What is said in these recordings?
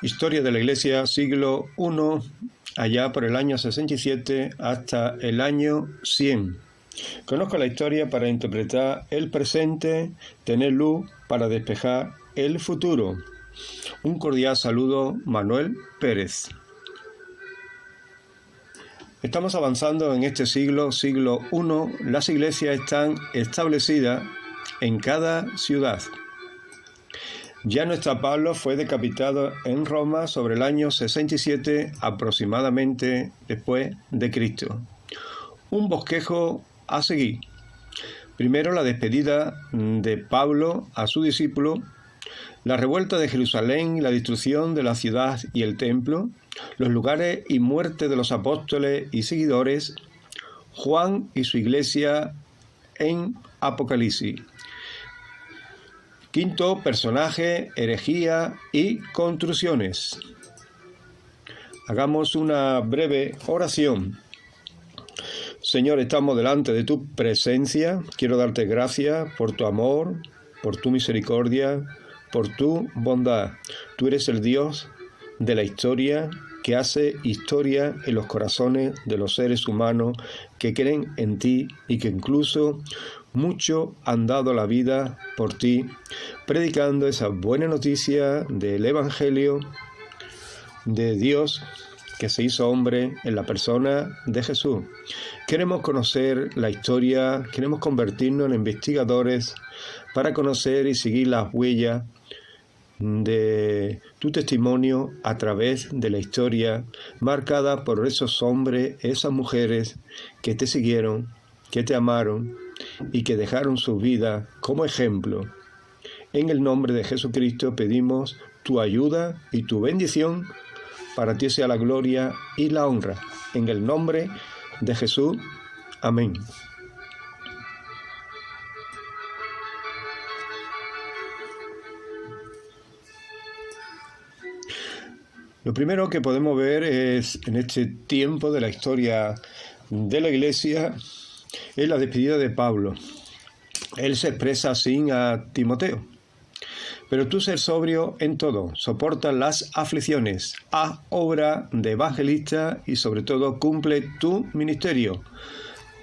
Historia de la Iglesia, siglo I, allá por el año 67 hasta el año 100. Conozco la historia para interpretar el presente, tener luz para despejar el futuro. Un cordial saludo, Manuel Pérez. Estamos avanzando en este siglo I. Las iglesias están establecidas en cada ciudad. Ya nuestro Pablo fue decapitado en Roma sobre el año 67 aproximadamente después de Cristo. Un bosquejo a seguir. Primero la despedida de Pablo a su discípulo, la revuelta de Jerusalén, la destrucción de la ciudad y el templo, los lugares y muerte de los apóstoles y seguidores, Juan y su iglesia en Apocalipsis. Quinto, personaje, herejía y construcciones. Hagamos una breve oración. Señor, estamos delante de tu presencia. Quiero darte gracias por tu amor, por tu misericordia, por tu bondad. Tú eres el Dios de la historia, que hace historia en los corazones de los seres humanos que creen en ti y que incluso muchos han dado la vida por ti, predicando esa buena noticia del Evangelio de Dios que se hizo hombre en la persona de Jesús. Queremos conocer la historia, queremos convertirnos en investigadores para conocer y seguir las huellas de tu testimonio a través de la historia marcada por esos hombres, esas mujeres que te siguieron, que te amaron y que dejaron su vida como ejemplo. En el nombre de Jesucristo pedimos tu ayuda y tu bendición. Para ti sea la gloria y la honra. En el nombre de Jesús. Amén. Lo primero que podemos ver es, en este tiempo de la historia de la Iglesia, es la despedida de Pablo. Él se expresa así a Timoteo. Pero tú ser sobrio en todo, soporta las aflicciones, haz obra de evangelista y sobre todo cumple tu ministerio.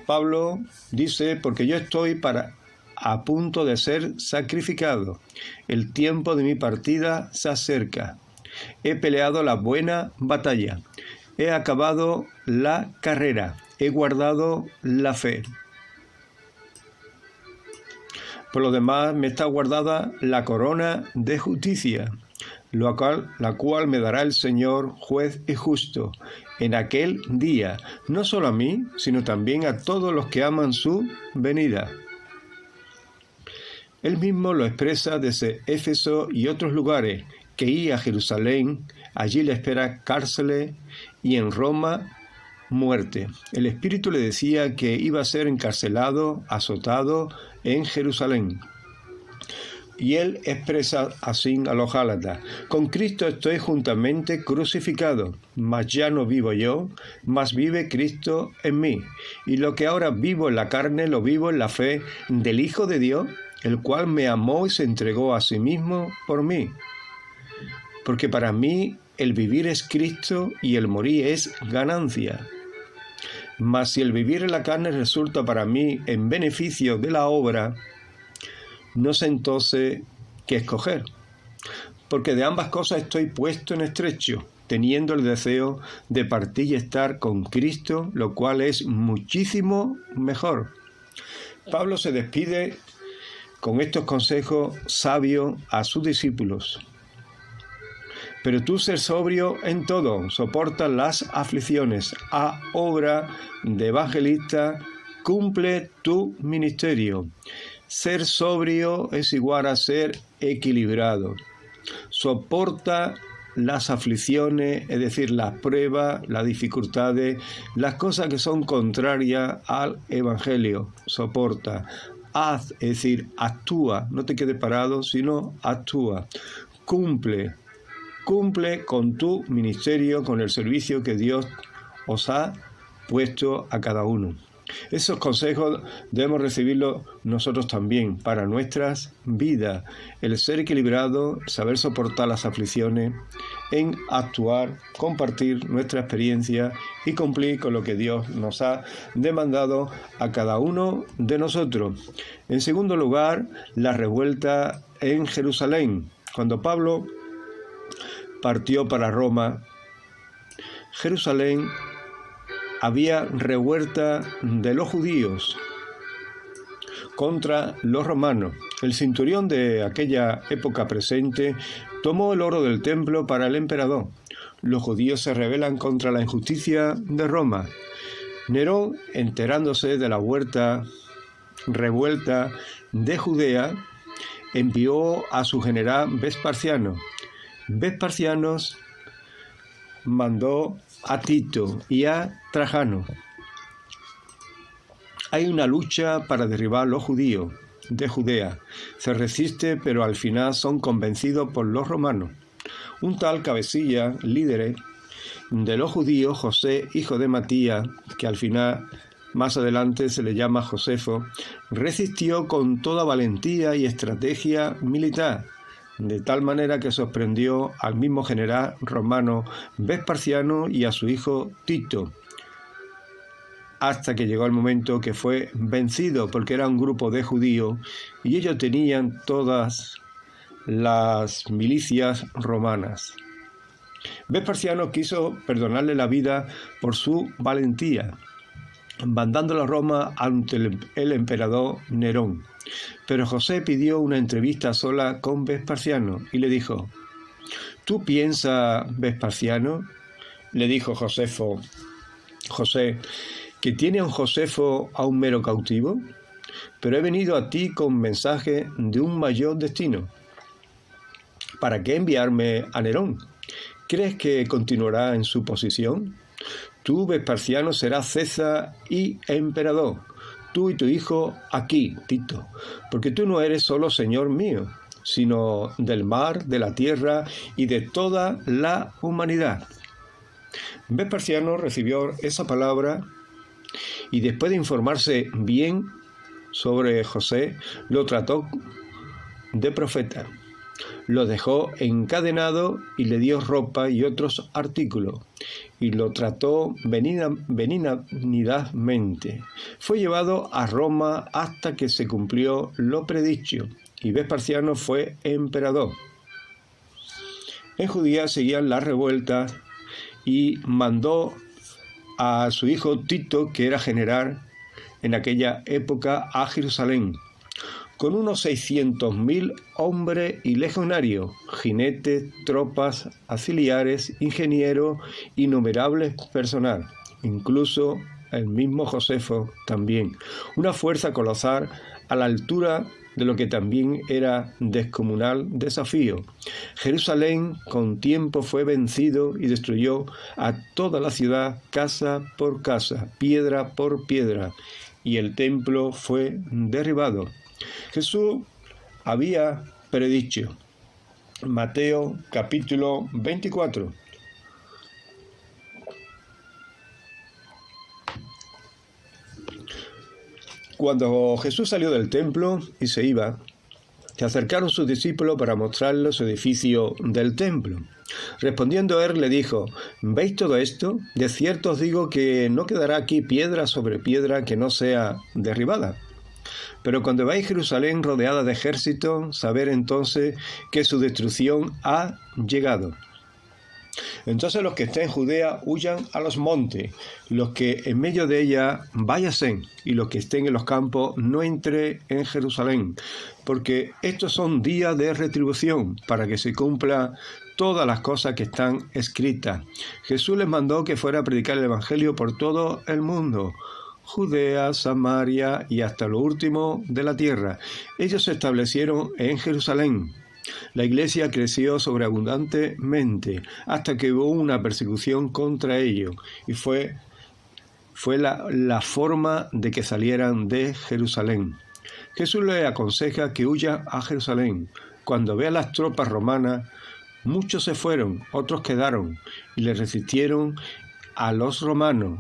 Pablo dice, porque yo estoy a punto de ser sacrificado. El tiempo de mi partida se acerca. He peleado la buena batalla. He acabado la carrera. He guardado la fe. Por lo demás, me está guardada la corona de justicia, la cual me dará el Señor, juez y justo, en aquel día, no solo a mí, sino también a todos los que aman su venida. Él mismo lo expresa desde Éfeso y otros lugares, que iba a Jerusalén, allí le espera cárceles y en Roma muerte. El Espíritu le decía que iba a ser encarcelado, azotado en Jerusalén. Y él expresa así a los Gálatas: con Cristo estoy juntamente crucificado, mas ya no vivo yo, mas vive Cristo en mí. Y lo que ahora vivo en la carne, lo vivo en la fe del Hijo de Dios, el cual me amó y se entregó a sí mismo por mí. Porque para mí el vivir es Cristo y el morir es ganancia. Mas si el vivir en la carne resulta para mí en beneficio de la obra, no sé entonces qué escoger. Porque de ambas cosas estoy puesto en estrecho, teniendo el deseo de partir y estar con Cristo, lo cual es muchísimo mejor. Pablo se despide con estos consejos sabios a sus discípulos. Pero tú ser sobrio en todo, soporta las aflicciones, haz obra de evangelista, cumple tu ministerio. Ser sobrio es igual a ser equilibrado. Soporta las aflicciones, es decir, las pruebas, las dificultades, las cosas que son contrarias al evangelio. Soporta. Haz, es decir, actúa, no te quedes parado, sino actúa. Cumple con tu ministerio, con el servicio que Dios os ha puesto a cada uno. Esos consejos debemos recibirlos nosotros también para nuestras vidas. El ser equilibrado, saber soportar las aflicciones, en actuar, compartir nuestra experiencia y cumplir con lo que Dios nos ha demandado a cada uno de nosotros. En segundo lugar, la revuelta en Jerusalén. Cuando Pablo partió para Roma, Jerusalén había revuelta de los judíos contra los romanos. El centurión de aquella época presente tomó el oro del templo para el emperador. Los judíos se rebelan contra la injusticia de Roma. Nerón, enterándose de la revuelta de Judea, envió a su general Vespasiano. Vespasiano mandó a Tito y a Trajano. Hay una lucha para derribar a los judíos de Judea. Se resiste, pero al final son convencidos por los romanos. Un tal cabecilla, líder de los judíos, José, hijo de Matías, que al final, más adelante se le llama Josefo, resistió con toda valentía y estrategia militar, de tal manera que sorprendió al mismo general romano Vespasiano y a su hijo Tito, hasta que llegó el momento que fue vencido, porque era un grupo de judíos y ellos tenían todas las milicias romanas. Vespasiano quiso perdonarle la vida por su valentía, mandándolo a Roma ante el emperador Nerón. Pero José pidió una entrevista sola con Vespasiano y le dijo: ¿Tú piensas, Vespasiano? Le dijo José, que tiene a un Josefo a un mero cautivo, pero he venido a ti con mensaje de un mayor destino. ¿Para qué enviarme a Nerón? ¿Crees que continuará en su posición? Tú, Vespasiano, serás César y emperador. Tú y tu hijo aquí, Tito, porque tú no eres solo señor mío, sino del mar, de la tierra y de toda la humanidad. Vespasiano recibió esa palabra y después de informarse bien sobre José, lo trató de profeta. Lo dejó encadenado y le dio ropa y otros artículos, y lo trató benignamente. Fue llevado a Roma hasta que se cumplió lo predicho, y Vespasiano fue emperador. En Judea seguían las revueltas y mandó a su hijo Tito, que era general en aquella época, a Jerusalén, con unos 600.000 hombres y legionarios, jinetes, tropas, auxiliares, ingenieros, innumerables personal, incluso el mismo Josefo también, una fuerza colosal a la altura de lo que también era descomunal desafío. Jerusalén con tiempo fue vencido y destruyó a toda la ciudad, casa por casa, piedra por piedra, y el templo fue derribado. Jesús había predicho, Mateo capítulo 24. Cuando Jesús salió del templo y se iba, se acercaron sus discípulos para mostrarle su edificio del templo. Respondiendo él, le dijo: ¿Veis todo esto? De cierto os digo que no quedará aquí piedra sobre piedra que no sea derribada. Pero cuando veáis Jerusalén rodeada de ejércitos, saber entonces que su destrucción ha llegado. Entonces los que estén en Judea huyan a los montes, los que en medio de ella váyanse, y los que estén en los campos no entren en Jerusalén, porque estos son días de retribución, para que se cumpla todas las cosas que están escritas. Jesús les mandó que fuera a predicar el evangelio por todo el mundo, Judea, Samaria y hasta lo último de la tierra. Ellos se establecieron en Jerusalén. La iglesia creció sobreabundantemente hasta que hubo una persecución contra ellos, y fue la forma de que salieran de Jerusalén. Jesús les aconseja que huyan a Jerusalén. Cuando vean las tropas romanas, muchos se fueron, otros quedaron y les resistieron a los romanos.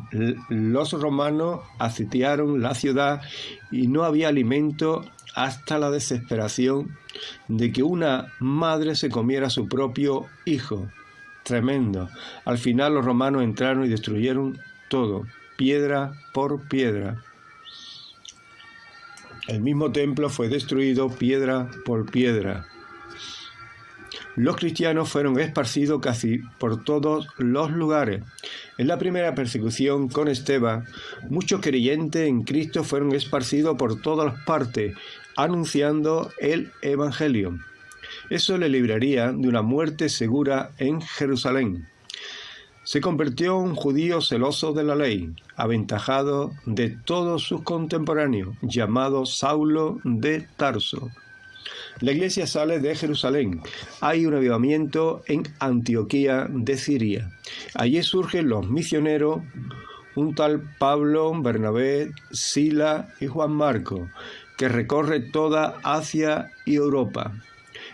Los romanos asediaron la ciudad y no había alimento hasta la desesperación de que una madre se comiera a su propio hijo. Tremendo. Al final los romanos entraron y destruyeron todo, piedra por piedra. El mismo templo fue destruido piedra por piedra. Los cristianos fueron esparcidos casi por todos los lugares. En la primera persecución con Esteban, muchos creyentes en Cristo fueron esparcidos por todas partes, anunciando el Evangelio. Eso le libraría de una muerte segura en Jerusalén. Se convirtió en un judío celoso de la ley, aventajado de todos sus contemporáneos, llamado Saulo de Tarso. La iglesia sale de Jerusalén. Hay un avivamiento en Antioquía de Siria. Allí surgen los misioneros, un tal Pablo, Bernabé, Sila y Juan Marcos, que recorre toda Asia y Europa.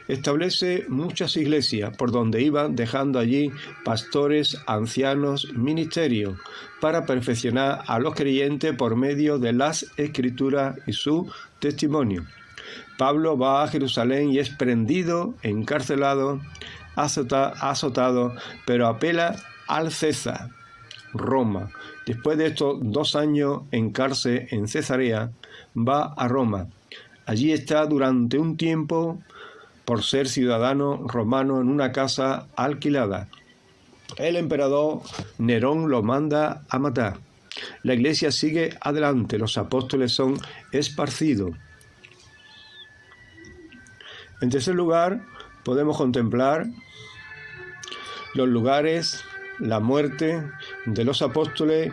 Establece muchas iglesias por donde iban dejando allí pastores, ancianos, ministerios, para perfeccionar a los creyentes por medio de las Escrituras y su testimonio. Pablo va a Jerusalén y es prendido, encarcelado, azotado, pero apela al César, Roma. Después de estos 2 años en cárcel en Cesarea, va a Roma. Allí está durante un tiempo por ser ciudadano romano en una casa alquilada. El emperador Nerón lo manda a matar. La iglesia sigue adelante, los apóstoles son esparcidos. En tercer lugar, podemos contemplar los lugares, la muerte de los apóstoles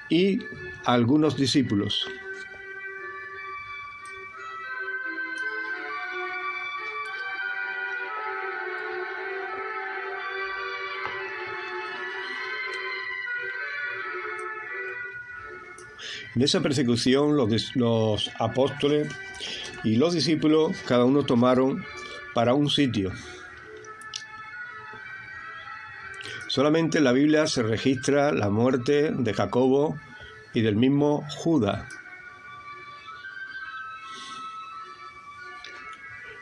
y algunos discípulos. En esa persecución los apóstoles y los discípulos cada uno tomaron para un sitio. Solamente en la Biblia se registra la muerte de Jacobo y del mismo Judas.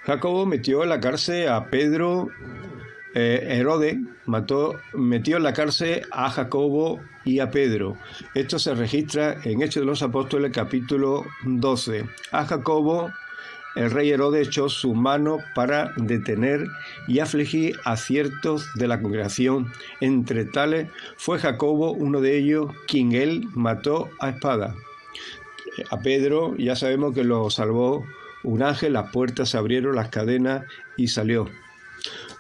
Jacobo metió en la cárcel a Pedro. Herodes metió en la cárcel a Jacobo y a Pedro. Esto se registra en Hechos de los Apóstoles capítulo 12. A Jacobo el rey Herodes echó su mano para detener y afligir a ciertos de la congregación. Entre tales fue Jacobo uno de ellos, quien él mató a espada. A Pedro ya sabemos que lo salvó un ángel, las puertas se abrieron, las cadenas y salió.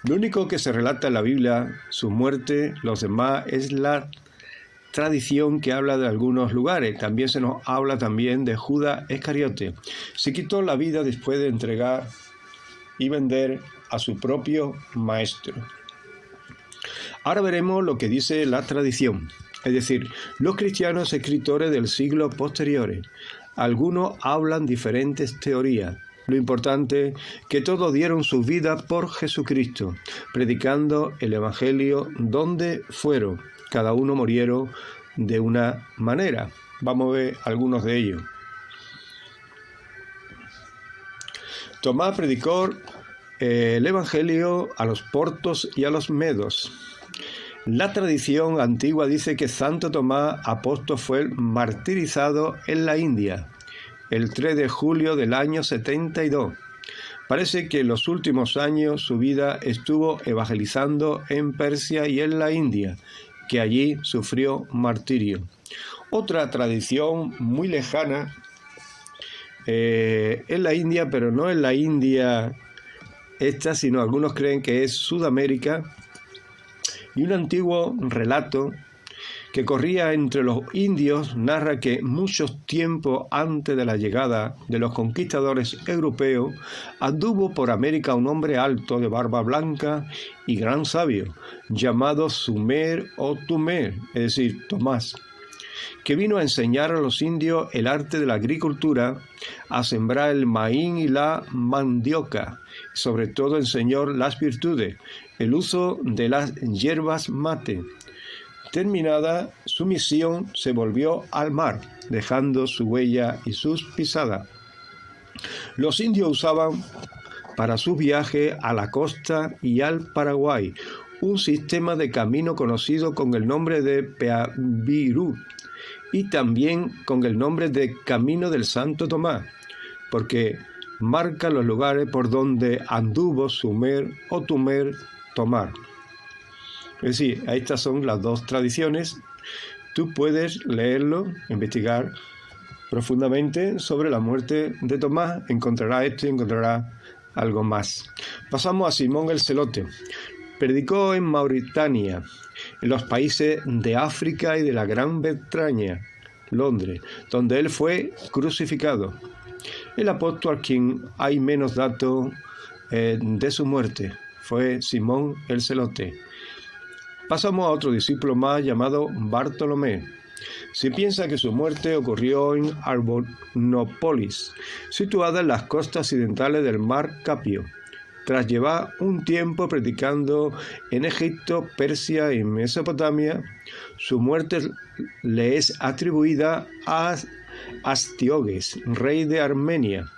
Lo único que se relata en la Biblia, su muerte, los demás, es la tradición que habla de algunos lugares. También se nos habla también de Judas Iscariote. Se quitó la vida después de entregar y vender a su propio maestro. Ahora veremos lo que dice la tradición, es decir, los cristianos escritores del siglo posteriores. Algunos hablan diferentes teorías. Lo importante es que todos dieron su vida por Jesucristo, predicando el Evangelio donde fueron. Cada uno murieron de una manera. Vamos a ver algunos de ellos. Tomás predicó el Evangelio a los portos y a los medos. La tradición antigua dice que Santo Tomás apóstol fue martirizado en la India el 3 de julio del año 72. Parece que en los últimos años su vida estuvo evangelizando en Persia y en la India, que allí sufrió martirio. Otra tradición muy lejana en la India, pero no en la India esta, sino algunos creen que es Sudamérica, y un antiguo relato que corría entre los indios narra que muchos tiempos antes de la llegada de los conquistadores europeos anduvo por América un hombre alto de barba blanca y gran sabio, llamado Sumer o Tumer, es decir, Tomás, que vino a enseñar a los indios el arte de la agricultura, a sembrar el maíz y la mandioca. Sobre todo enseñó las virtudes, el uso de las hierbas mate, Terminada su misión, se volvió al mar, dejando su huella y sus pisadas. Los indios usaban para sus viajes a la costa y al Paraguay un sistema de camino conocido con el nombre de Peavirú y también con el nombre de Camino del Santo Tomás, porque marca los lugares por donde anduvo Sumer o Tumer Tomar. Es decir, estas son las dos tradiciones. Tú puedes leerlo, investigar profundamente sobre la muerte de Tomás, encontrarás esto y encontrarás algo más. Pasamos a Simón el Celote. Predicó en Mauritania, en los países de África y de la Gran Bretaña, Londres, donde él fue crucificado. El apóstol a quien hay menos datos de su muerte fue Simón el Celote. Pasamos a otro discípulo más llamado Bartolomé. Se piensa que su muerte ocurrió en Arbonópolis, situada en las costas occidentales del mar Capio, tras llevar un tiempo predicando en Egipto, Persia y Mesopotamia. Su muerte le es atribuida a Astíoges, rey de Armenia.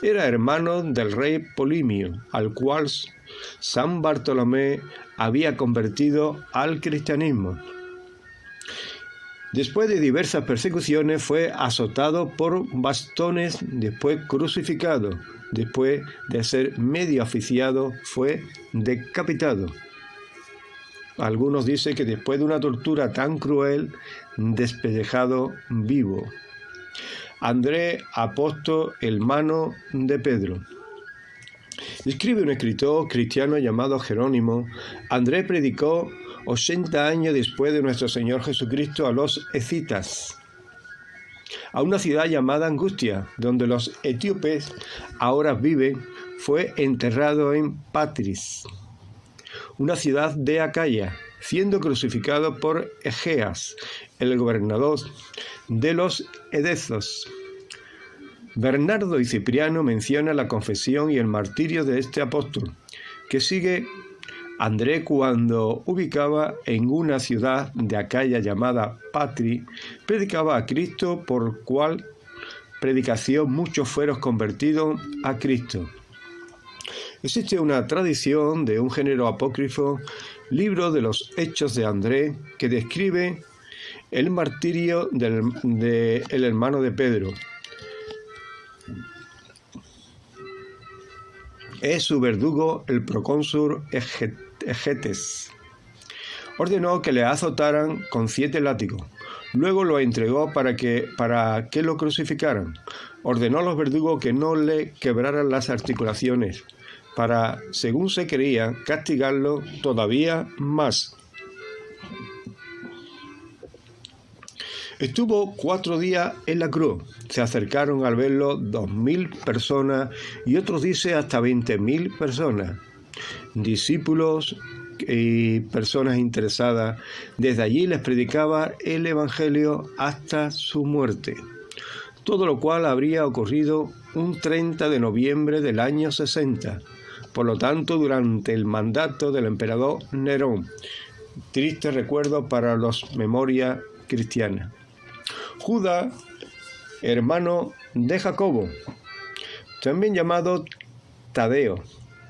Era hermano del rey Polimio, al cual San Bartolomé había convertido al cristianismo. Después de diversas persecuciones fue azotado por bastones, después crucificado. Después de ser medio asfixiado fue decapitado. Algunos dicen que después de una tortura tan cruel, despellejado vivo. Andrés, apóstol, hermano de Pedro. Escribe un escritor cristiano llamado Jerónimo. Andrés predicó 80 años después de nuestro Señor Jesucristo a los escitas, a una ciudad llamada Angustia, donde los etíopes ahora viven. Fue enterrado en Patris, una ciudad de Acaya, siendo crucificado por Egeas, el gobernador de los edezos. Bernardo y Cipriano mencionan la confesión y el martirio de este apóstol, que sigue Andrés cuando ubicaba en una ciudad de Acaya llamada Patri, predicaba a Cristo, por cual predicación muchos fueron convertidos a Cristo. Existe una tradición de un género apócrifo, libro de los Hechos de Andrés, que describe el martirio del hermano de Pedro. Es su verdugo, el procónsul Egetes. Ordenó que le azotaran con 7 látigos. Luego lo entregó para que lo crucificaran. Ordenó a los verdugos que no le quebraran las articulaciones, para, según se creía, castigarlo todavía más. Estuvo 4 días en la cruz. Se acercaron al verlo 2.000 personas y otros dicen hasta 20.000 personas. Discípulos y personas interesadas. Desde allí les predicaba el Evangelio hasta su muerte. Todo lo cual habría ocurrido un 30 de noviembre del año 60. Por lo tanto, durante el mandato del emperador Nerón. Triste recuerdo para los memorias cristianas. Judas, hermano de Jacobo, también llamado Tadeo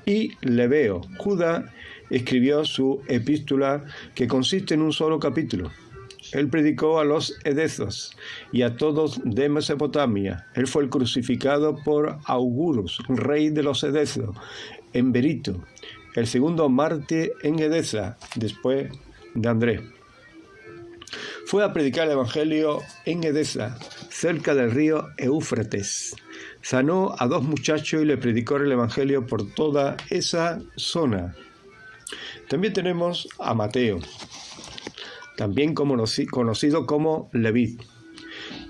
y Lebeo. Judas escribió su epístola, que consiste en un solo capítulo. Él predicó a los edezos y a todos de Mesopotamia. Él fue el crucificado por Augurus, rey de los edezos, en Berito, el segundo mártir en Edesa, después de Andrés. Fue a predicar el Evangelio en Edesa, cerca del río Éufrates. Sanó a 2 muchachos y le predicó el Evangelio por toda esa zona. También tenemos a Mateo, también conocido como Leví.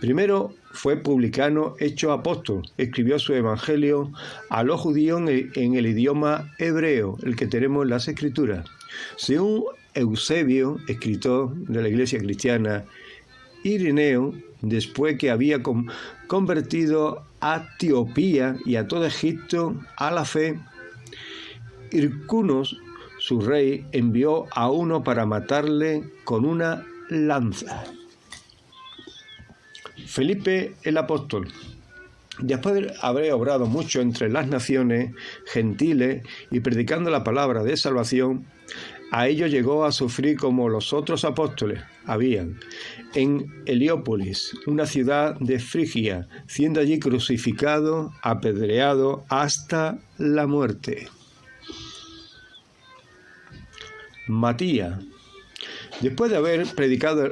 Primero fue publicano hecho apóstol. Escribió su Evangelio a los judíos en el idioma hebreo, el que tenemos en las Escrituras. Según Eusebio, escritor de la Iglesia cristiana, Ireneo, después que había convertido a Etiopía y a todo Egipto a la fe, Hircunos, su rey, envió a uno para matarle con una lanza. Felipe el apóstol. Después de haber obrado mucho entre las naciones gentiles y predicando la palabra de salvación, a ello llegó a sufrir como los otros apóstoles habían, en Heliópolis, una ciudad de Frigia, siendo allí crucificado, apedreado hasta la muerte. Matías. Después de haber predicado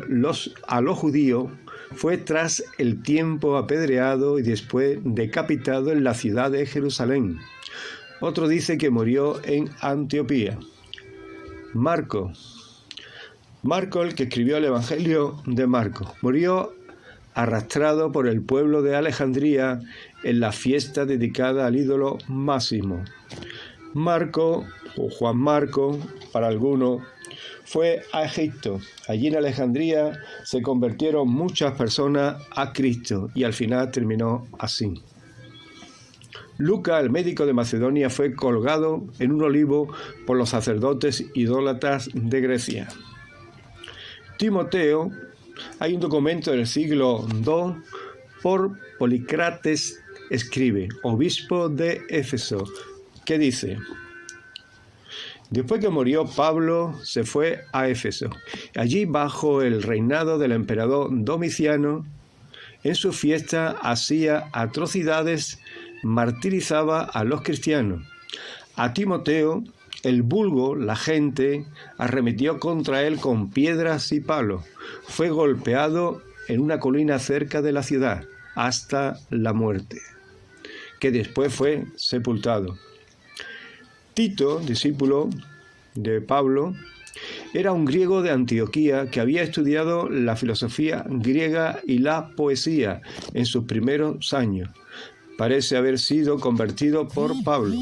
a los judíos, fue tras el tiempo apedreado y después decapitado en la ciudad de Jerusalén. Otro dice que murió en Antioquía. Marco, el que escribió el Evangelio de Marcos, murió arrastrado por el pueblo de Alejandría en la fiesta dedicada al ídolo Máximo. Marco, o Juan Marco, para algunos, fue a Egipto. Allí en Alejandría se convirtieron muchas personas a Cristo y al final terminó así. Lucas, el médico de Macedonia, fue colgado en un olivo por los sacerdotes idólatras de Grecia. Timoteo, hay un documento del siglo II por Polícrates, escribe, obispo de Éfeso, que dice: después que murió Pablo, se fue a Éfeso. Allí, bajo el reinado del emperador Domiciano, en su fiesta hacía atrocidades, martirizaba a los cristianos. A Timoteo, el vulgo, la gente, arremetió contra él con piedras y palos. Fue golpeado en una colina cerca de la ciudad hasta la muerte, que después fue sepultado. Tito, discípulo de Pablo, era un griego de Antioquía que había estudiado la filosofía griega y la poesía en sus primeros años. Parece haber sido convertido por Pablo.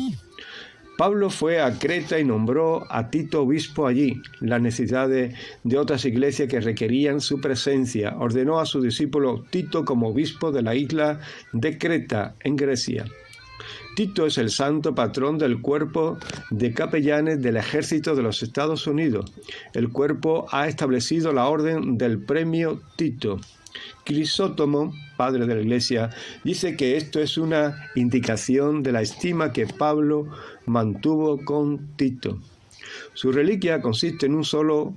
Pablo fue a Creta y nombró a Tito obispo allí. Las necesidades de otras iglesias que requerían su presencia, ordenó a su discípulo Tito como obispo de la isla de Creta, en Grecia. Tito es el santo patrón del cuerpo de capellanes del ejército de los Estados Unidos. El cuerpo ha establecido la orden del premio Tito. Crisóstomo, padre de la Iglesia, dice que esto es una indicación de la estima que Pablo mantuvo con Tito. Su reliquia consiste en un solo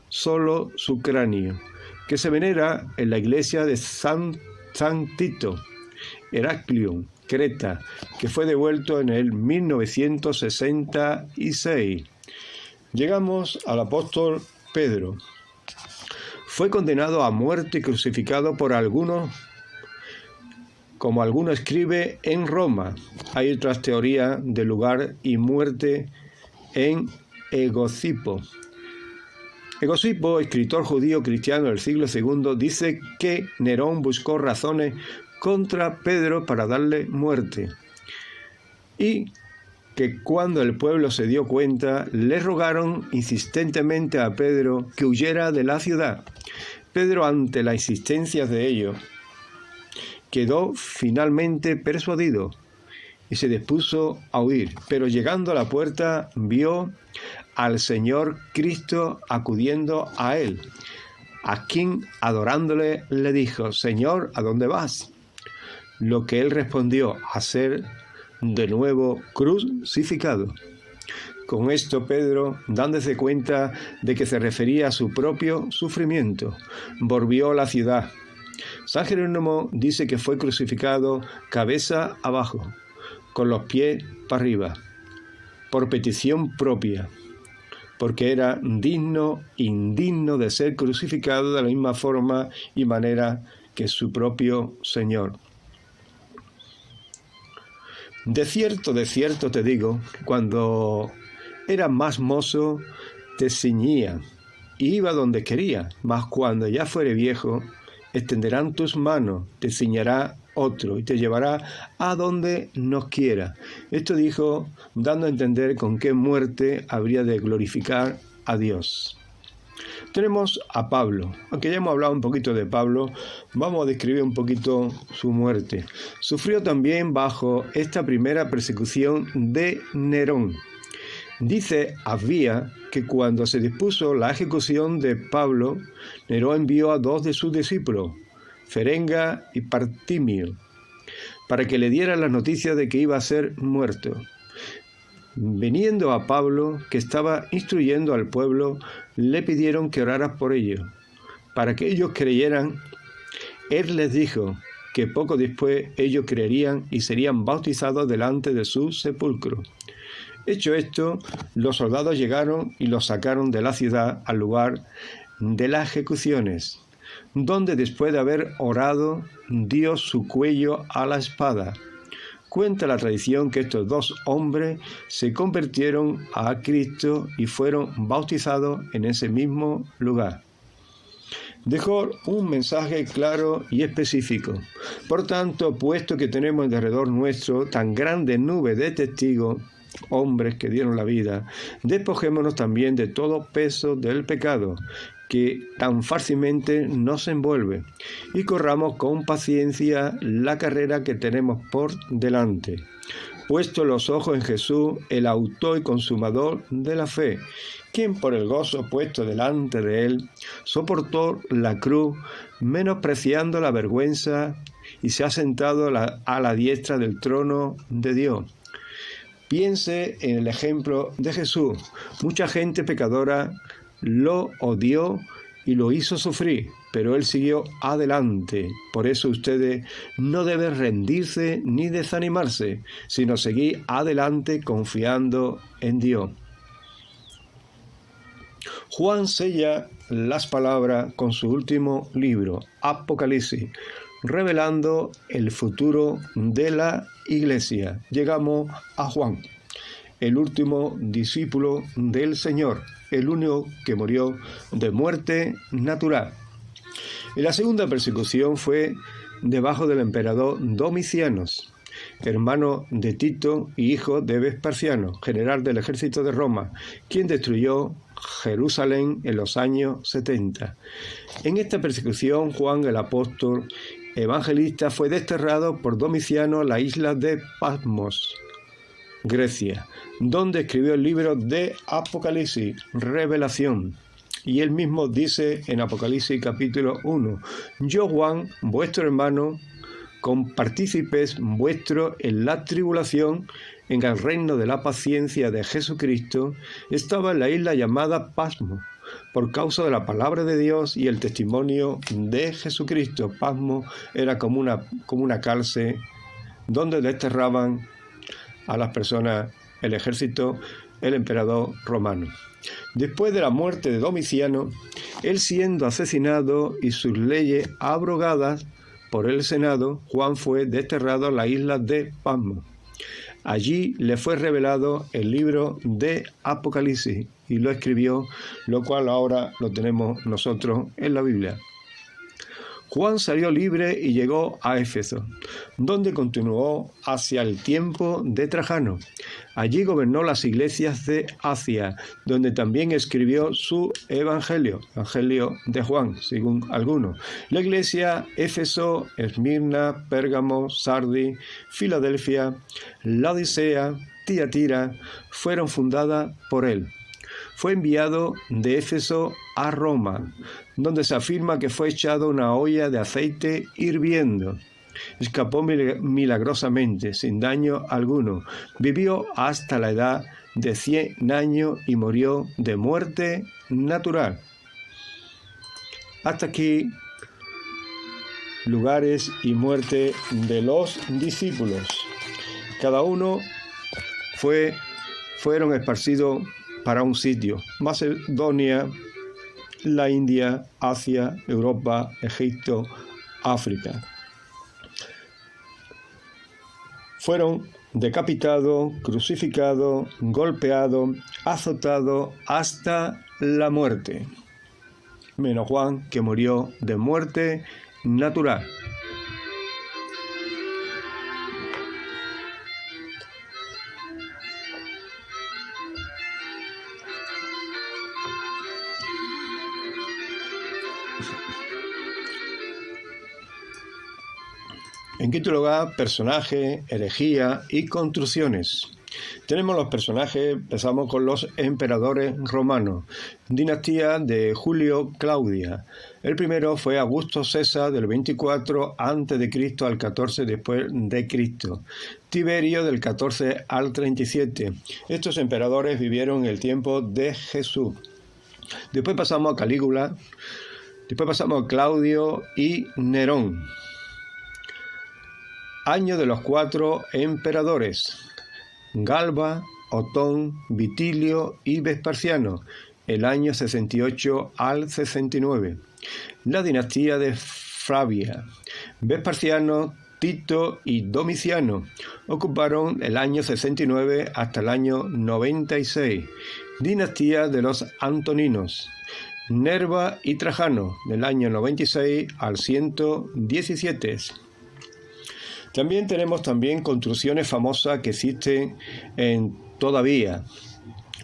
su cráneo, que se venera en la iglesia de San Tito, Heraclión, Creta, que fue devuelto en el 1966. Llegamos al apóstol Pedro. Fue condenado a muerte y crucificado por algunos, como alguno escribe, en Roma. Hay otras teorías de lugar y muerte en Egocipo. Egocipo, escritor judío cristiano del siglo II, dice que Nerón buscó razones contra Pedro para darle muerte, y que cuando el pueblo se dio cuenta, le rogaron insistentemente a Pedro que huyera de la ciudad. Pedro, ante la insistencia de ellos, quedó finalmente persuadido y se dispuso a huir, pero llegando a la puerta vio al Señor Cristo acudiendo a él, a quien, adorándole, le dijo: Señor, ¿a dónde vas? Lo que él respondió: a ser de nuevo crucificado. Con esto Pedro, dándose cuenta de que se refería a su propio sufrimiento, volvió a la ciudad. San Jerónimo dice que fue crucificado cabeza abajo, con los pies para arriba, por petición propia, porque era indigno de ser crucificado de la misma forma y manera que su propio Señor. De cierto te digo, cuando eras más mozo, te ceñía y iba donde quería, mas cuando ya fuere viejo, extenderán tus manos, te ciñará otro y te llevará a donde no quiera. Esto dijo, dando a entender con qué muerte habría de glorificar a Dios. Tenemos a Pablo. Aunque ya hemos hablado un poquito de Pablo, vamos a describir un poquito su muerte. Sufrió también bajo esta primera persecución de Nerón. Dice Abía que cuando se dispuso la ejecución de Pablo, Nerón envió a 2 de sus discípulos, Ferenga y Partimio, para que le dieran la noticia de que iba a ser muerto. Viniendo a Pablo, que estaba instruyendo al pueblo, le pidieron que orara por ellos, para que ellos creyeran. Él les dijo que poco después ellos creerían y serían bautizados delante de su sepulcro. Hecho esto, los soldados llegaron y los sacaron de la ciudad al lugar de las ejecuciones, donde después de haber orado, dio su cuello a la espada. Cuenta la tradición que estos 2 hombres se convirtieron a Cristo y fueron bautizados en ese mismo lugar. Dejó un mensaje claro y específico. Por tanto, puesto que tenemos alrededor nuestro tan grande nube de testigos, hombres que dieron la vida, despojémonos también de todo peso del pecado que tan fácilmente nos envuelve, y corramos con paciencia la carrera que tenemos por delante, puesto los ojos en Jesús, el autor y consumador de la fe, quien por el gozo puesto delante de él soportó la cruz, menospreciando la vergüenza, y se ha sentado a la diestra del trono de Dios. Piense en el ejemplo de Jesús. Mucha gente pecadora lo odió y lo hizo sufrir, pero él siguió adelante. Por eso ustedes no deben rendirse ni desanimarse, sino seguir adelante confiando en Dios. Juan sella las palabras con su último libro, Apocalipsis, revelando el futuro de la Iglesia. Llegamos a Juan, el último discípulo del Señor, el único que murió de muerte natural. Y la segunda persecución fue debajo del emperador Domiciano, hermano de Tito y hijo de Vespasiano, general del ejército de Roma, quien destruyó Jerusalén en los años 70. En esta persecución, Juan el apóstol evangelista fue desterrado por Domiciano a la isla de Patmos, Grecia, donde escribió el libro de Apocalipsis, Revelación. Y él mismo dice en Apocalipsis capítulo 1, yo Juan, vuestro hermano, compartícipes vuestro en la tribulación, en el reino de la paciencia de Jesucristo, estaba en la isla llamada Patmos, por causa de la palabra de Dios y el testimonio de Jesucristo. Patmos era como una cárcel donde desterraban a las personas, el ejército, el emperador romano. Después de la muerte de Domiciano, él siendo asesinado y sus leyes abrogadas por el Senado, Juan fue desterrado a la isla de Patmos. Allí le fue revelado el libro de Apocalipsis y lo escribió, lo cual ahora lo tenemos nosotros en la Biblia. Juan salió libre y llegó a Éfeso, donde continuó hacia el tiempo de Trajano. Allí gobernó las iglesias de Asia, donde también escribió su Evangelio de Juan, según algunos. La iglesia Éfeso, Esmirna, Pérgamo, Sardis, Filadelfia, Laodicea, Tiatira fueron fundadas por él. Fue enviado de Éfeso a Roma, donde se afirma que fue echado una olla de aceite hirviendo. Escapó milagrosamente, sin daño alguno. Vivió hasta la edad de 100 años y murió de muerte natural. Hasta aquí, lugares y muerte de los discípulos. Cada uno fueron esparcidos para un sitio: Macedonia, la India, Asia, Europa, Egipto, África. Fueron decapitados, crucificados, golpeados, azotados hasta la muerte. Menos Juan, que murió de muerte natural. En quinto lugar, personaje, herejía y construcciones. Tenemos los personajes, empezamos con los emperadores romanos. Dinastía de Julio Claudia. El primero fue Augusto César, del 24 a.C. al 14 después de Cristo. Tiberio, del 14 al 37. Estos emperadores vivieron en el tiempo de Jesús. Después pasamos a Calígula. Después pasamos a Claudio y Nerón. Año de los 4 emperadores: Galba, Otón, Vitilio y Vespasiano, el año 68 al 69. La dinastía de Flavia. Vespasiano, Tito y Domiciano ocuparon el año 69 hasta el año 96. Dinastía de los Antoninos. Nerva y Trajano, del año 96 al 117. También tenemos construcciones famosas que existen todavía.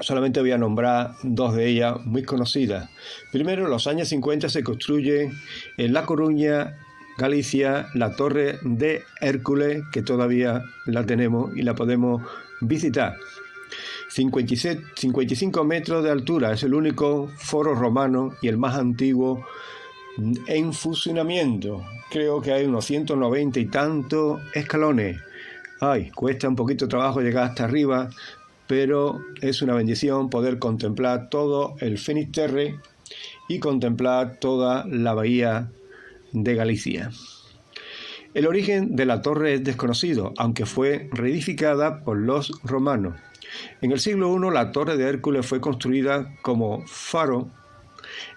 Solamente voy a nombrar dos de ellas muy conocidas. Primero, en los años 50 se construye en La Coruña, Galicia, la Torre de Hércules, que todavía la tenemos y la podemos visitar. 55 metros de altura, es el único foro romano y el más antiguo en funcionamiento. Creo que hay unos 190 y tantos escalones. Cuesta un poquito de trabajo llegar hasta arriba, pero es una bendición poder contemplar todo el Finisterre y contemplar toda la bahía de Galicia. El origen de la torre es desconocido, aunque fue reedificada por los romanos. En el siglo I, la Torre de Hércules fue construida como faro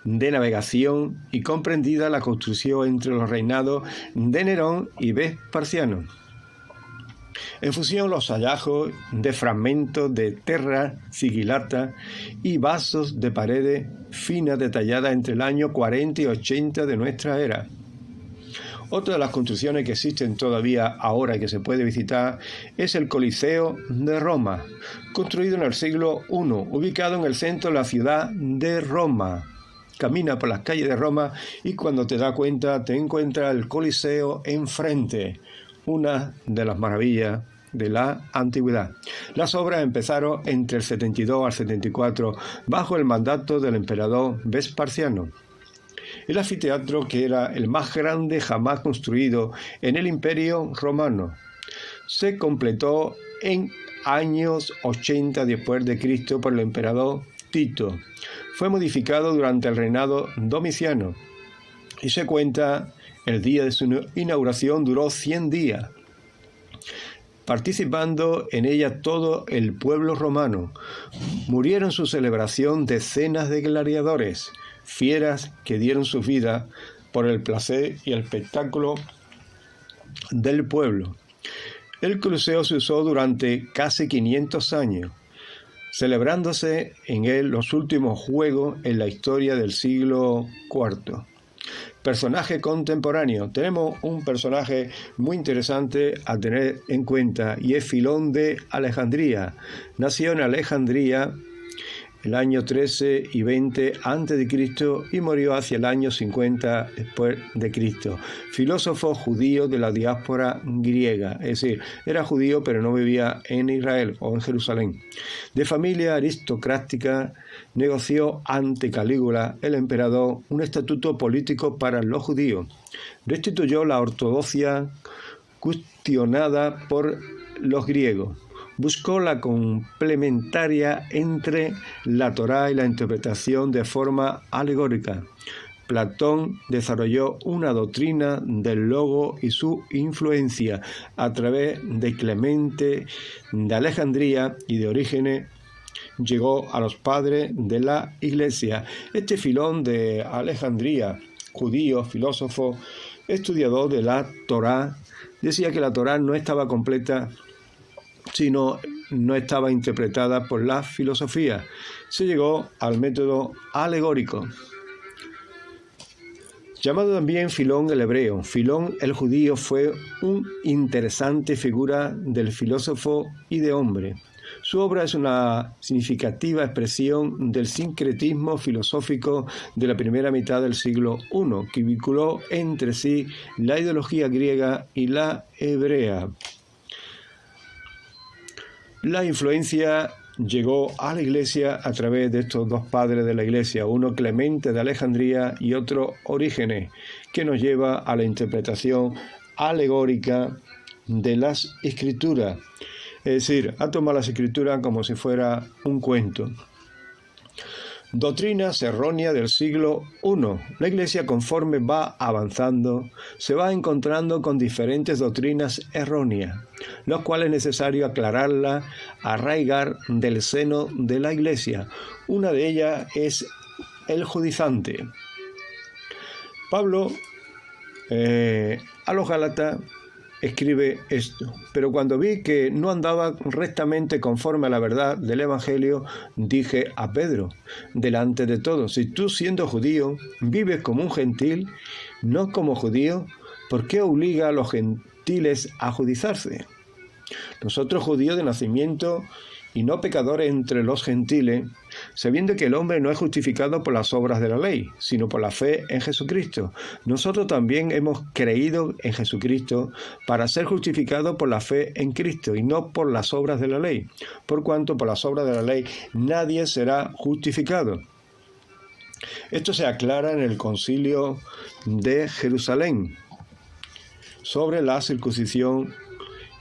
de navegación y comprendida la construcción entre los reinados de Nerón y Vespasiano. En fusión, los hallazgos de fragmentos de terra sigillata y vasos de paredes finas detalladas entre el año 40 y 80 de nuestra era. Otra de las construcciones que existen todavía ahora y que se puede visitar es el Coliseo de Roma, construido en el siglo I, ubicado en el centro de la ciudad de Roma. Camina por las calles de Roma y cuando te das cuenta te encuentras el Coliseo enfrente, una de las maravillas de la antigüedad. Las obras empezaron entre el 72 al 74 bajo el mandato del emperador Vespasiano. El anfiteatro, que era el más grande jamás construido en el Imperio Romano, se completó en años 80 después de Cristo por el emperador Tito. Fue modificado durante el reinado Domiciano y se cuenta el día de su inauguración duró 100 días, participando en ella todo el pueblo romano. Murieron en su celebración decenas de gladiadores, fieras que dieron su vida por el placer y el espectáculo del pueblo. El Coliseo se usó durante casi 500 años, celebrándose en él los últimos juegos en la historia del siglo IV. Personaje contemporáneo. Tenemos un personaje muy interesante a tener en cuenta y es Filón de Alejandría. Nació en Alejandría el año 13 y 20 a.C. y murió hacia el año 50 después de Cristo. Filósofo judío de la diáspora griega, es decir, era judío pero no vivía en Israel o en Jerusalén. De familia aristocrática, negoció ante Calígula, el emperador, un estatuto político para los judíos. Restituyó la ortodoxia cuestionada por los griegos. Buscó la complementaria entre la Torá y la interpretación de forma alegórica. Platón desarrolló una doctrina del logo y su influencia a través de Clemente de Alejandría y de Orígenes llegó a los padres de la Iglesia. Este Filón de Alejandría, judío, filósofo, estudiador de la Torá, decía que la Torá no estaba completa sino no estaba interpretada por la filosofía. Se llegó al método alegórico. Llamado también Filón el hebreo, Filón el judío fue una interesante figura del filósofo y de hombre. Su obra es una significativa expresión del sincretismo filosófico de la primera mitad del siglo I, que vinculó entre sí la ideología griega y la hebrea. La influencia llegó a la Iglesia a través de estos dos padres de la Iglesia, uno Clemente de Alejandría y otro Orígenes, que nos lleva a la interpretación alegórica de las Escrituras. Es decir, ha tomado las Escrituras como si fuera un cuento. Doctrinas erróneas del siglo I. La Iglesia, conforme va avanzando, se va encontrando con diferentes doctrinas erróneas, los cuales es necesario aclararlas, arraigar del seno de la Iglesia. Una de ellas es el judizante. Pablo a los Gálatas escribe esto: pero cuando vi que no andaba rectamente conforme a la verdad del Evangelio, dije a Pedro, delante de todos: si tú, siendo judío, vives como un gentil, no como judío, ¿por qué obliga a los gentiles a judizarse? Nosotros, judíos de nacimiento y no pecadores entre los gentiles, sabiendo que el hombre no es justificado por las obras de la ley, sino por la fe en Jesucristo. Nosotros también hemos creído en Jesucristo para ser justificados por la fe en Cristo y no por las obras de la ley, por cuanto por las obras de la ley nadie será justificado. Esto se aclara en el Concilio de Jerusalén sobre la circuncisión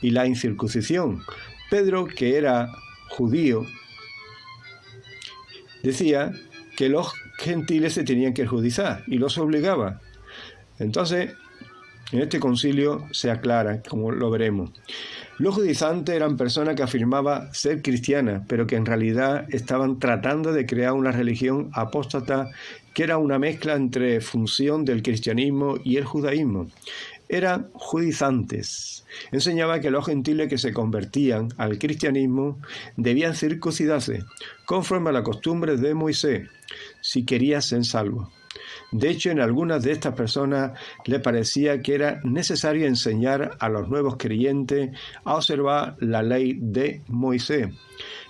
y la incircuncisión. Pedro, que era judío, decía que los gentiles se tenían que judizar y los obligaba. Entonces, en este concilio se aclara, como lo veremos. Los judizantes eran personas que afirmaban ser cristianas, pero que en realidad estaban tratando de crear una religión apóstata que era una mezcla entre función del cristianismo y el judaísmo. Eran judizantes. Enseñaba que los gentiles que se convertían al cristianismo debían circuncidarse, conforme a la costumbre de Moisés, si querían ser salvos. De hecho, en algunas de estas personas le parecía que era necesario enseñar a los nuevos creyentes a observar la ley de Moisés.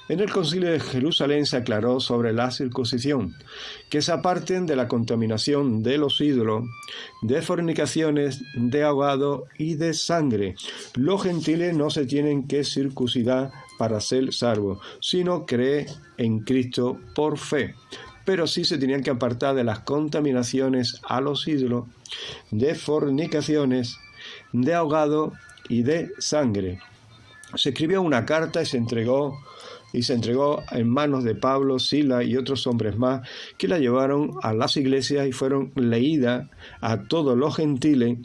En el Concilio de Jerusalén se aclaró sobre la circuncisión, que se aparten de la contaminación de los ídolos, de fornicaciones, de ahogado y de sangre. Los gentiles no se tienen que circuncidar para ser salvos, sino creer en Cristo por fe. Pero sí se tenían que apartar de las contaminaciones a los ídolos, de fornicaciones, de ahogado y de sangre. Se escribió una carta y se entregó en manos de Pablo, Silas y otros hombres más, que la llevaron a las iglesias y fueron leídas a todos los gentiles,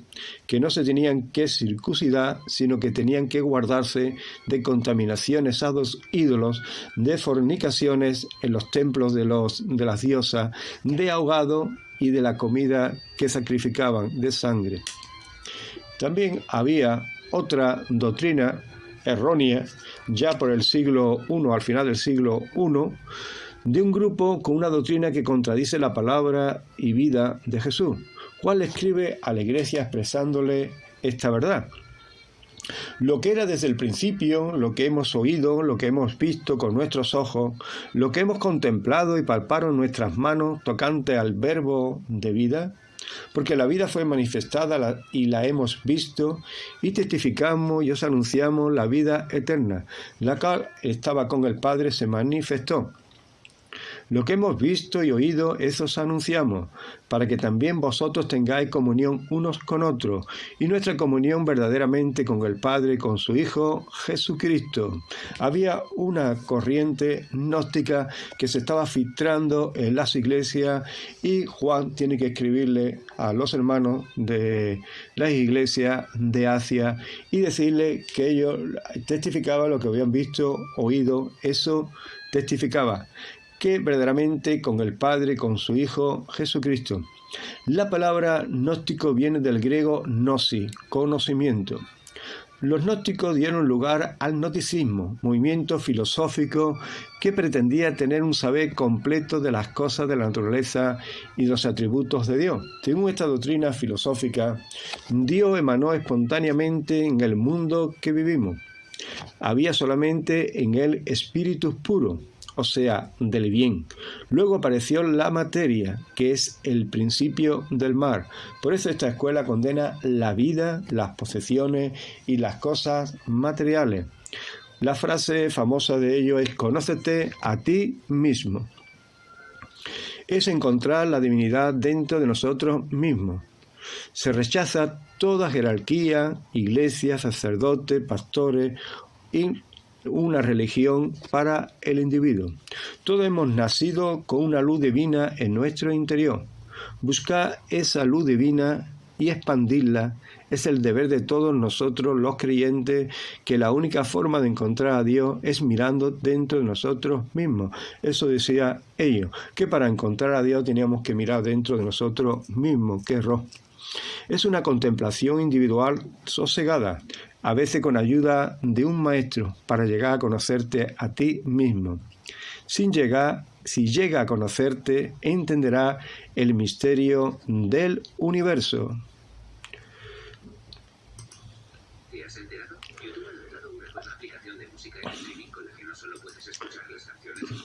que no se tenían que circuncidar, sino que tenían que guardarse de contaminaciones a los ídolos, de fornicaciones en los templos de las diosas, de ahogado y de la comida que sacrificaban, de sangre. También había otra doctrina errónea, ya por el siglo I, al final del siglo I, de un grupo con una doctrina que contradice la palabra y vida de Jesús, cual escribe a la iglesia expresándole esta verdad. Lo que era desde el principio, lo que hemos oído, lo que hemos visto con nuestros ojos, lo que hemos contemplado y palparon nuestras manos tocante al verbo de vida, porque la vida fue manifestada y la hemos visto, y testificamos y os anunciamos la vida eterna, la cual estaba con el Padre, se manifestó. Lo que hemos visto y oído, eso os anunciamos, para que también vosotros tengáis comunión unos con otros, y nuestra comunión verdaderamente con el Padre y con su Hijo Jesucristo. Había una corriente gnóstica que se estaba filtrando en las iglesias, y Juan tiene que escribirle a los hermanos de las iglesias de Asia y decirle que ellos testificaban lo que habían visto, oído, eso testificaba, que verdaderamente con el Padre, con su Hijo Jesucristo. La palabra gnóstico viene del griego gnosis, conocimiento. Los gnósticos dieron lugar al gnosticismo, movimiento filosófico que pretendía tener un saber completo de las cosas de la naturaleza y los atributos de Dios. Según esta doctrina filosófica, Dios emanó espontáneamente en el mundo que vivimos. Había solamente en él espíritus puros, o sea, del bien. Luego apareció la materia, que es el principio del mal. Por eso esta escuela condena la vida, las posesiones y las cosas materiales. La frase famosa de ello es: conócete a ti mismo. Es encontrar la divinidad dentro de nosotros mismos. Se rechaza toda jerarquía, iglesia, sacerdotes, pastores y una religión para el individuo. Todos hemos nacido con una luz divina en nuestro interior. Buscar esa luz divina y expandirla es el deber de todos nosotros los creyentes, que la única forma de encontrar a Dios es mirando dentro de nosotros mismos. Eso decía ellos, que para encontrar a Dios teníamos que mirar dentro de nosotros mismos. ¡Qué error! Es una contemplación individual sosegada, a veces con ayuda de un maestro, para llegar a conocerte a ti mismo. Si llega a conocerte, entenderá el misterio del universo. ¿Te has enterado? YouTube ha lanzado una nueva aplicación de música en streaming con la que no solo puedes escuchar las canciones.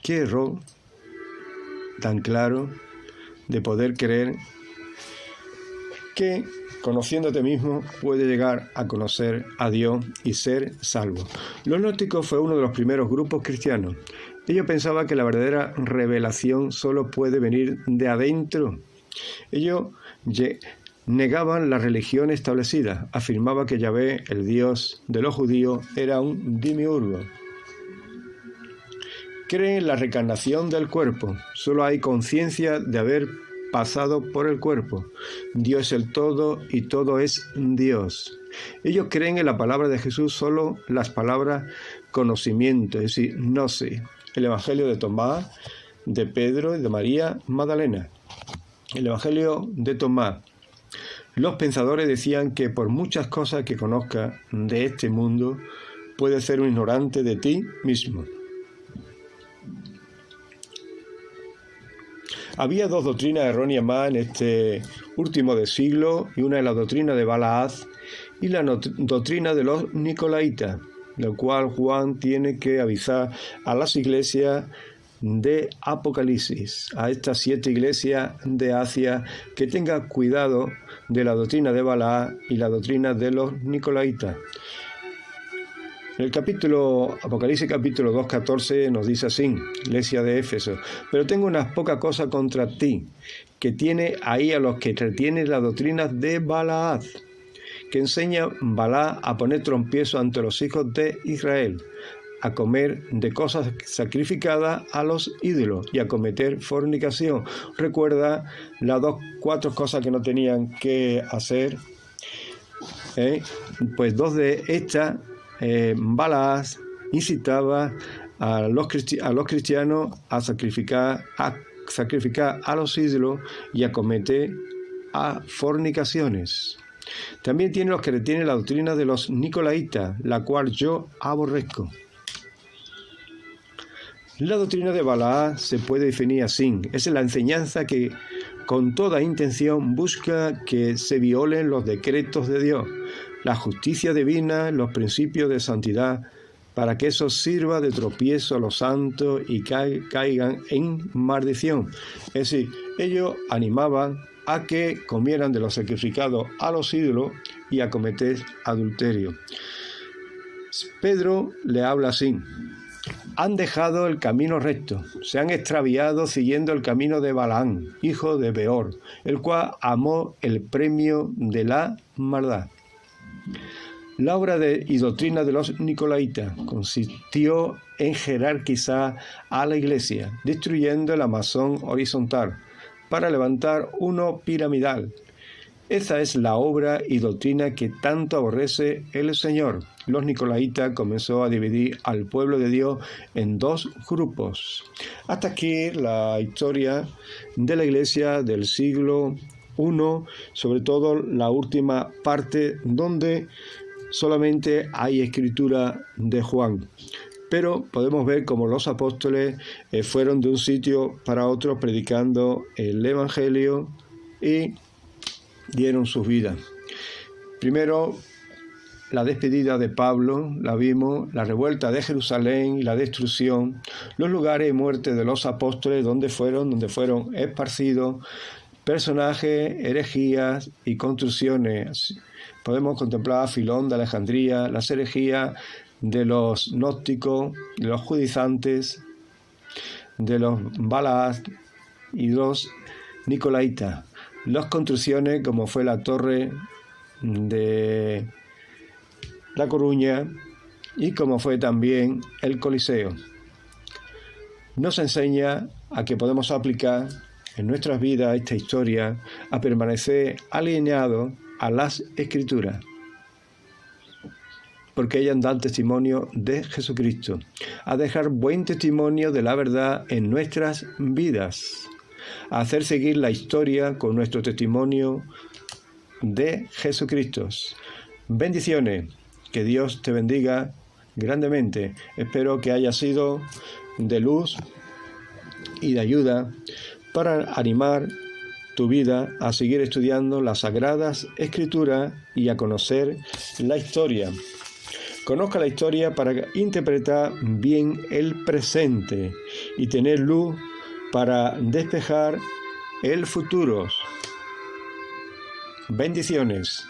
Qué error tan claro de poder creer que conociéndote mismo puede llegar a conocer a Dios y ser salvo. Los gnósticos fue uno de los primeros grupos cristianos. Ellos pensaban que la verdadera revelación solo puede venir de adentro. Ellos negaban la religión establecida, afirmaban que Yahvé, el Dios de los judíos, era un demiurgo. Creen en la reencarnación del cuerpo. Solo hay conciencia de haber pasado por el cuerpo. Dios es el todo y todo es Dios. Ellos creen en la palabra de Jesús, solo las palabras conocimiento, es decir, gnosis. El Evangelio de Tomás, de Pedro y de María Magdalena. El Evangelio de Tomás. Los pensadores decían que por muchas cosas que conozcas de este mundo, puedes ser un ignorante de ti mismo. Había dos doctrinas erróneas más en este último de siglo, y una es la doctrina de Balaaz y la doctrina de los Nicolaitas, la cual Juan tiene que avisar a las iglesias de Apocalipsis, a estas 7 iglesias de Asia, que tengan cuidado de la doctrina de Balaaz y la doctrina de los Nicolaitas. En el Apocalipsis capítulo 2:14 nos dice así, iglesia de Éfeso: pero tengo unas pocas cosas contra ti, que tiene ahí a los que retienen la doctrina de Balaaz, que enseña Balaaz a poner trompiezo ante los hijos de Israel, a comer de cosas sacrificadas a los ídolos y a cometer fornicación. Recuerda las 4 cosas que no tenían que hacer, pues 2 de estas, Balaaz incitaba a los cristianos a sacrificar a los ídolos y a cometer fornicaciones. También tiene los que retienen la doctrina de los Nicolaitas, la cual yo aborrezco. La doctrina de Balaaz se puede definir así: es la enseñanza que con toda intención busca que se violen los decretos de Dios, la justicia divina, los principios de santidad, para que eso sirva de tropiezo a los santos y caigan en maldición. Es decir, ellos animaban a que comieran de los sacrificados a los ídolos y a cometer adulterio. Pedro le habla así: han dejado el camino recto, se han extraviado siguiendo el camino de Balaam, hijo de Beor, el cual amó el premio de la maldad. La obra y doctrina de los Nicolaitas consistió en jerarquizar a la iglesia, destruyendo el amasón horizontal para levantar uno piramidal. Esa es la obra y doctrina que tanto aborrece el Señor. Los Nicolaitas comenzó a dividir al pueblo de Dios en 2 grupos. Hasta aquí la historia de la iglesia del siglo I, sobre todo la última parte donde solamente hay escritura de Juan. Pero podemos ver cómo los apóstoles fueron de un sitio para otro predicando el Evangelio y dieron sus vidas. Primero, la despedida de Pablo, la vimos, la revuelta de Jerusalén y la destrucción, los lugares de muerte de los apóstoles donde fueron esparcidos, personajes, herejías y construcciones. Podemos contemplar a Filón de Alejandría, las herejías de los gnósticos, de los judaizantes, de los Balaas y los Nicolaitas. Las construcciones como fue la Torre de La Coruña y como fue también el Coliseo. Nos enseña a que podemos aplicar en nuestras vidas esta historia a permanecer alineados a las Escrituras, porque ellas dan testimonio de Jesucristo, a dejar buen testimonio de la verdad en nuestras vidas, a hacer seguir la historia con nuestro testimonio de Jesucristo. Bendiciones, que Dios te bendiga grandemente. Espero que haya sido de luz y de ayuda para animar tu vida a seguir estudiando las Sagradas Escrituras y a conocer la historia. Conozca la historia para interpretar bien el presente y tener luz para despejar el futuro. Bendiciones.